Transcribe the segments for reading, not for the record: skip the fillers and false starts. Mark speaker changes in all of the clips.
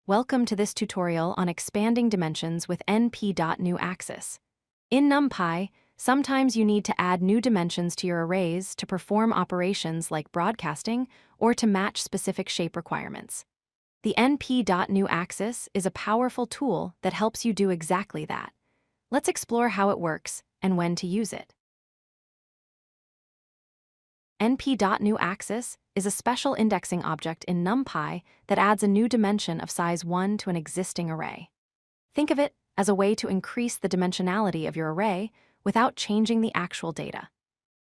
Speaker 1: Welcome to this tutorial on expanding dimensions with np.newaxis. In NumPy, sometimes you need to add new dimensions to your arrays to perform operations like broadcasting or to match specific shape requirements. The np.newaxis is a powerful tool that helps you do exactly that. Let's explore how it works and when to use it. np.newaxis is a special indexing object in NumPy that adds a new dimension of size 1 to an existing array. Think of it as a way to increase the dimensionality of your array without changing the actual data.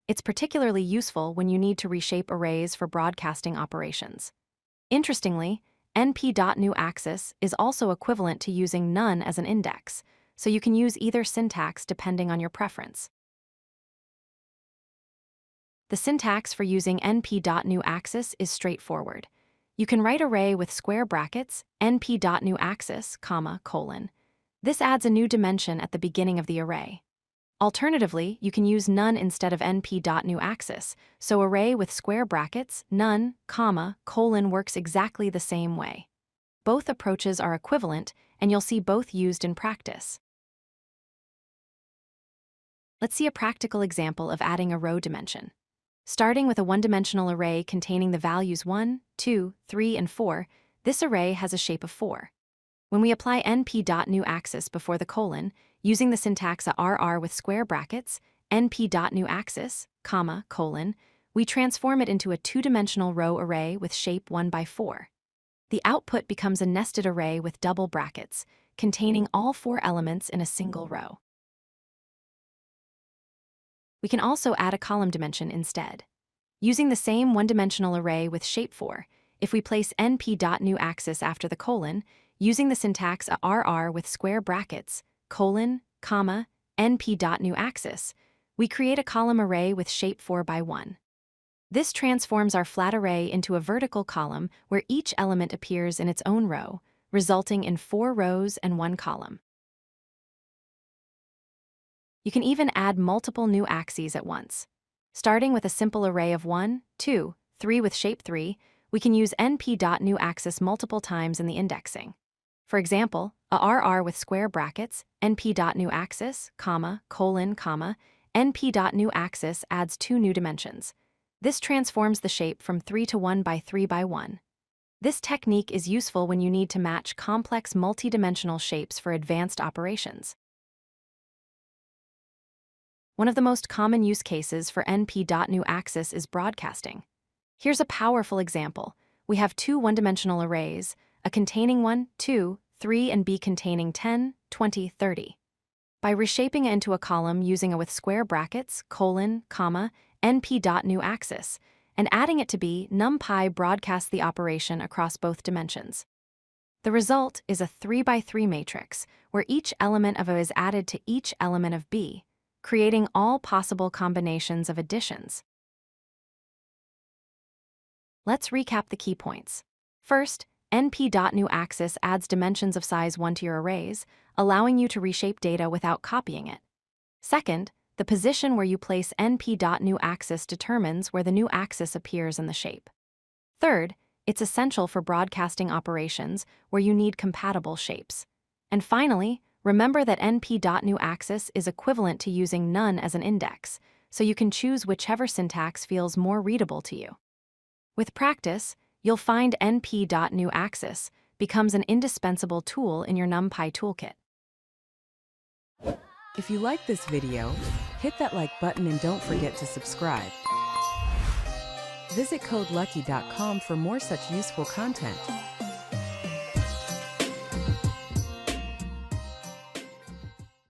Speaker 1: It's particularly useful when you need to reshape arrays for broadcasting operations. Interestingly, np.newaxis is also equivalent to using none as an index, so you can use either syntax depending on your preference. The syntax for using np.newaxis is straightforward. You can write array with square brackets, np.newaxis, ::. This adds a new dimension at the beginning of the array. Alternatively, you can use none instead of np.newaxis, so array with square brackets, none, ::, works exactly the same way. Both approaches are equivalent, and you'll see both used in practice. Let's see a practical example of adding a row dimension. Starting with a one-dimensional array containing the values 1, 2, 3, and 4, this array has a shape of 4. When we apply np.newaxis before the colon, using the syntax RR with square brackets, np.newaxis, we transform it into a two-dimensional row array with shape 1 by 4. The output becomes a nested array with double brackets, containing all 4 elements in a single row. We can also add a column dimension instead. Using the same one-dimensional array with shape 4, if we place np.newaxis after the colon, using the syntax RR with square brackets, np.newaxis, we create a column array with shape 4 by 1. This transforms our flat array into a vertical column where each element appears in its own row, resulting in 4 rows and 1 column. You can even add multiple new axes at once. Starting with a simple array of 1, 2, 3 with shape 3, we can use np.newaxis multiple times in the indexing. For example, a RR with square brackets, np.newaxis, np.newaxis adds 2 new dimensions. This transforms the shape from 3 to 1 by 3 by 1. This technique is useful when you need to match complex multidimensional shapes for advanced operations. One of the most common use cases for np.newaxis is broadcasting. Here's a powerful example. We have 2 one-dimensional arrays, a containing 1, 2, 3, and B containing 10, 20, 30. By reshaping it into a column using a with square brackets, np.newaxis, and adding it to B, NumPy broadcasts the operation across both dimensions. The result is a 3 by 3 matrix, where each element of A is added to each element of B, creating all possible combinations of additions. Let's recap the key points. First, np.newaxis adds dimensions of size 1 to your arrays, allowing you to reshape data without copying it. Second, the position where you place np.newaxis determines where the new axis appears in the shape. Third, it's essential for broadcasting operations where you need compatible shapes. And finally, remember that np.newaxis is equivalent to using none as an index, so you can choose whichever syntax feels more readable to you. With practice, you'll find np.newaxis becomes an indispensable tool in your NumPy toolkit.
Speaker 2: If you like this video, hit that like button and don't forget to subscribe. Visit codelucky.com for more such useful content.